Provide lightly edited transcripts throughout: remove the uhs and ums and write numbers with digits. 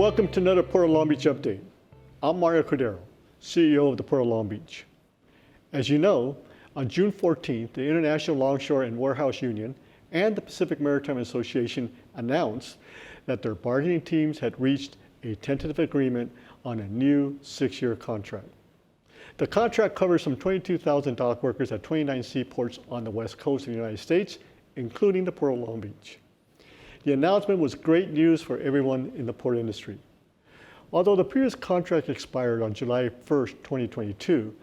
welcome to another Port of Long Beach update. I'm Mario Cordero, CEO of the Port of Long Beach. As you know, on June 14th, the International Longshore and Warehouse Union and the Pacific Maritime Association announced that their bargaining teams had reached a tentative agreement on a new 6-year contract. The contract covers some 22,000 dock workers at 29 seaports on the west coast of the United States, including the Port of Long Beach. The announcement was great news for everyone in the port industry. Although the previous contract expired on July 1st, 2022,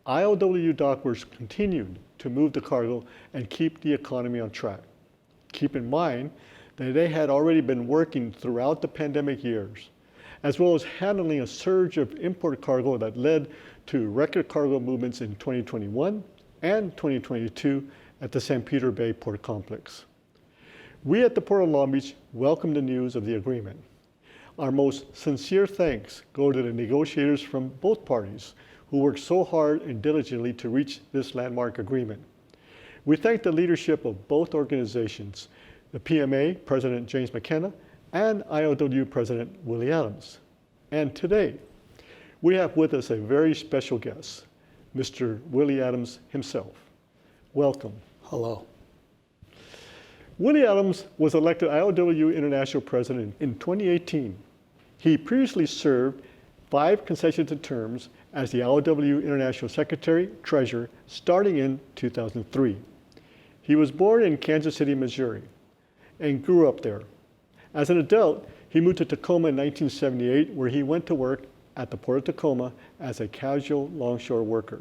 ILWU dockworkers continued to move the cargo and keep the economy on track. Keep in mind that they had already been working throughout the pandemic years, as well as handling a surge of import cargo that led to record cargo movements in 2021 and 2022 at the San Pedro Bay Port Complex. We at the Port of Long Beach welcome the news of the agreement. Our most sincere thanks go to the negotiators from both parties who worked so hard and diligently to reach this landmark agreement. We thank the leadership of both organizations, the PMA President James McKenna and ILWU President Willie Adams. And today, we have with us a very special guest, Mr. Willie Adams himself. Welcome. Hello. Willie Adams was elected ILWU International President in 2018. He previously served 5 consecutive terms as the ILWU International Secretary Treasurer starting in 2003. He was born in Kansas City, Missouri, and grew up there. As an adult, he moved to Tacoma in 1978, where he went to work at the Port of Tacoma as a casual longshore worker.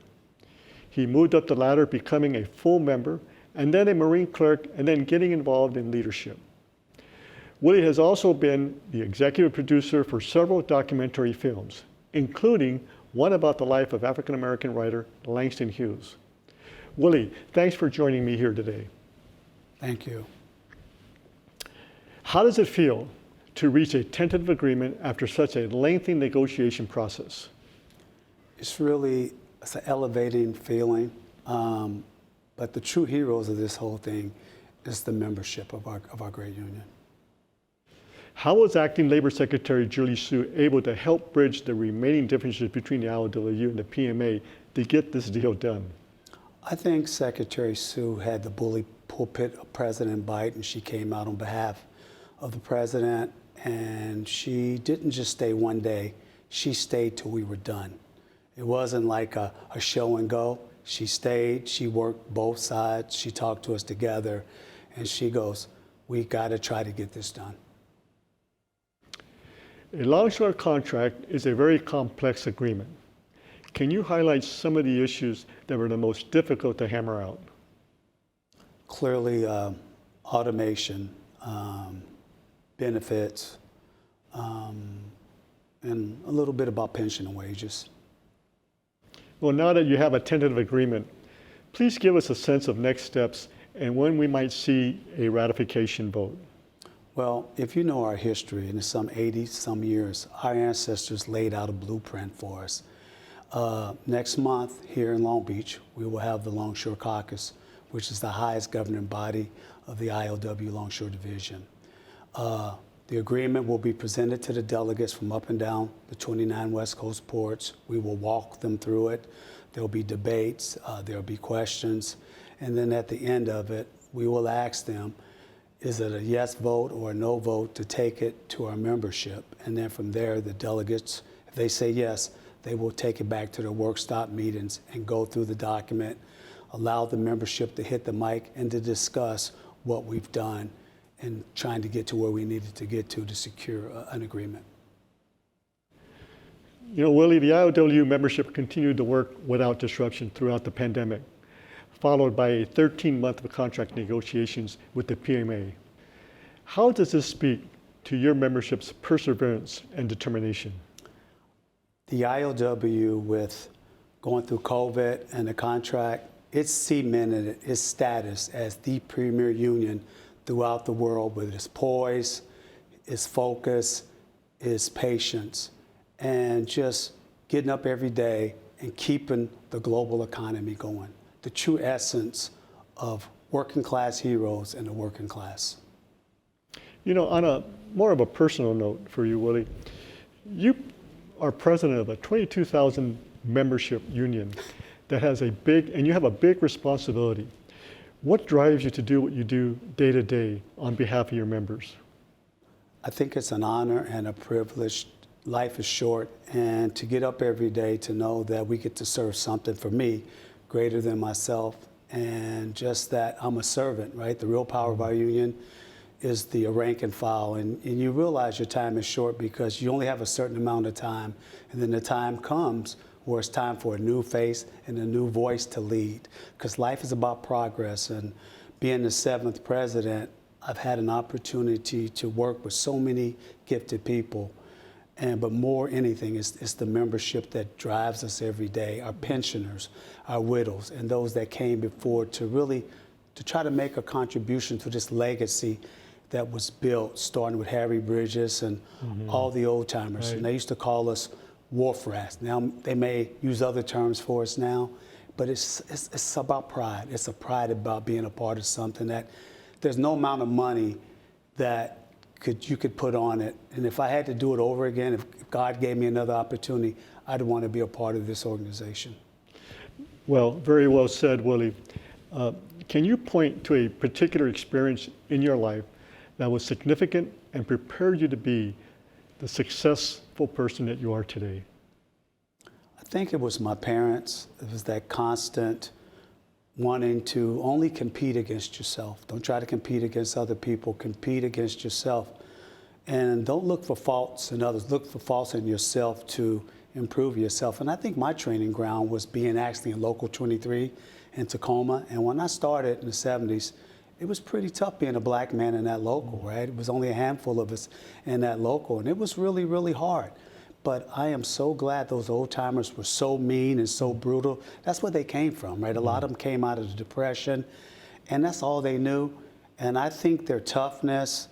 He moved up the ladder, becoming a full member, and then a Marine clerk, and then getting involved in leadership. Willie has also been the executive producer for several documentary films, including one about the life of African-American writer Langston Hughes. Willie, thanks for joining me here today. Thank you. How does it feel to reach a tentative agreement after such a lengthy negotiation process? It's an elevating feeling, but the true heroes of this whole thing is the membership of our great union. How was Acting Labor Secretary Julie Su able to help bridge the remaining differences between the ILWU and the PMA to get this deal done? I think Secretary Su had the bully pulpit of President Biden. She came out on behalf of the president, and she didn't just stay one day. She stayed till we were done. It wasn't like a show and go. She stayed, she worked both sides, she talked to us together, and she goes, we got to try to get this done. A longshore contract is a very complex agreement. Can you highlight some of the issues that were the most difficult to hammer out? Clearly, automation, benefits, and a little bit about pension and wages. Well, now that you have a tentative agreement, please give us a sense of next steps and when we might see a ratification vote. Well, if you know our history, in some 80-some years, our ancestors laid out a blueprint for us. Next month, here in Long Beach, we will have the Longshore Caucus, which is the highest governing body of the ILWU Longshore Division. The agreement will be presented to the delegates from up and down the 29 West Coast ports. We will walk them through it. There'll be debates, there'll be questions, and then at the end of it, we will ask them, is it a yes vote or a no vote to take it to our membership? And then from there, the delegates, if they say yes, they will take it back to their work stop meetings and go through the document, allow the membership to hit the mic and to discuss what we've done and trying to get to where we needed to get to secure an agreement. You know, Willie, the ILWU membership continued to work without disruption throughout the pandemic, followed by a 13-month of contract negotiations with the PMA. How does this speak to your membership's perseverance and determination? The ILWU, with going through COVID and the contract, it's cemented its status as the premier union throughout the world with its poise, its focus, its patience, and just getting up every day and keeping the global economy going. The true essence of working class heroes and the working class. You know, on a more of a personal note for you, Willie, You are president of a 22,000 membership union that has and you have a big responsibility. What drives you to do what you do day to day on behalf of your members? I think it's an honor and a privilege. Life is short, and to get up every day to know that we get to serve something for me greater than myself, and just that I'm a servant, right? The real power of our union is the rank and file, and you realize your time is short because you only have a certain amount of time, and then the time comes where it's time for a new face and a new voice to lead, because life is about progress. And being the 7th president, I've had an opportunity to work with so many gifted people. But more anything, it's the membership that drives us every day, our pensioners, our widows, and those that came before to try to make a contribution to this legacy that was built, starting with Harry Bridges and all the old timers. Right. And they used to call us wharf rats. Now they may use other terms for us now, but it's about pride. It's a pride about being a part of something that there's no amount of money that you could put on it. And if I had to do it over again, if God gave me another opportunity, I'd want to be a part of this organization. Well, very well said, Willie. Can you point to a particular experience in your life that was significant and prepared you to be the successful person that you are today? I think it was my parents. It was that constant wanting to only compete against yourself. Don't try to compete against other people. Compete against yourself. And don't look for faults in others. Look for faults in yourself to improve yourself. And I think my training ground was being actually in Local 23 in Tacoma. And when I started in the 70s, it was pretty tough being a black man in that local, right? It was only a handful of us in that local. And it was really, really hard. But I am so glad those old timers were so mean and so brutal. That's where they came from, right? A lot of them came out of the Depression, and that's all they knew. And I think their toughness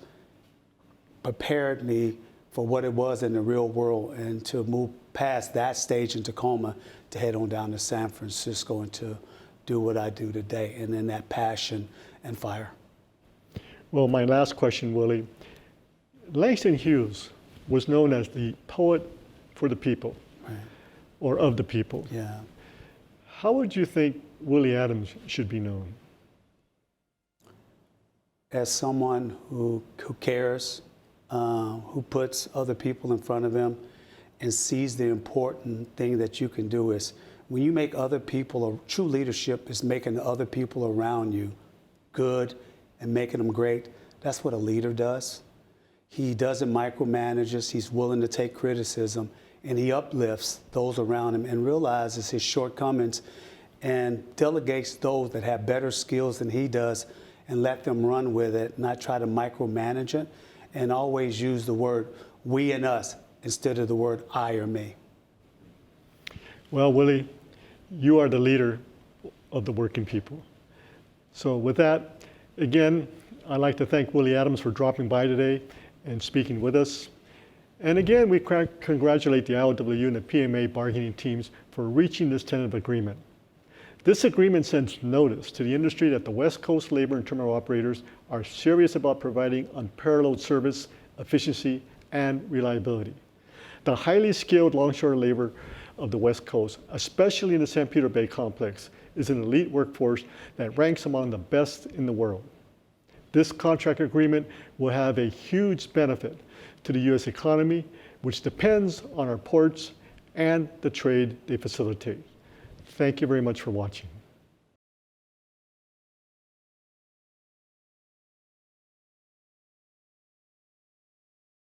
prepared me for what it was in the real world, and to move past that stage in Tacoma to head on down to San Francisco and to do what I do today, and then that passion and fire. Well, my last question, Willie. Langston Hughes was known as the poet for the people, right, or of the people. Yeah. How would you think Willie Adams should be known? As someone who cares, who puts other people in front of him and sees the important thing that you can do is when you make other people, true leadership is making the other people around you good and making them great. That's what a leader does. He doesn't micromanage us. He's willing to take criticism, and he uplifts those around him and realizes his shortcomings and delegates those that have better skills than he does and let them run with it, not try to micromanage it, and always use the word we and us instead of the word I or me. Well, Willie, you are the leader of the working people. So with that, again, I'd like to thank Willie Adams for dropping by today and speaking with us. And again, we congratulate the ILWU and the PMA bargaining teams for reaching this tentative agreement. This agreement sends notice to the industry that the West Coast labor and terminal operators are serious about providing unparalleled service, efficiency, and reliability. The highly skilled longshore labor of the West Coast, especially in the San Pedro Bay complex, is an elite workforce that ranks among the best in the world. This contract agreement will have a huge benefit to the U.S. economy, which depends on our ports and the trade they facilitate. Thank you very much for watching.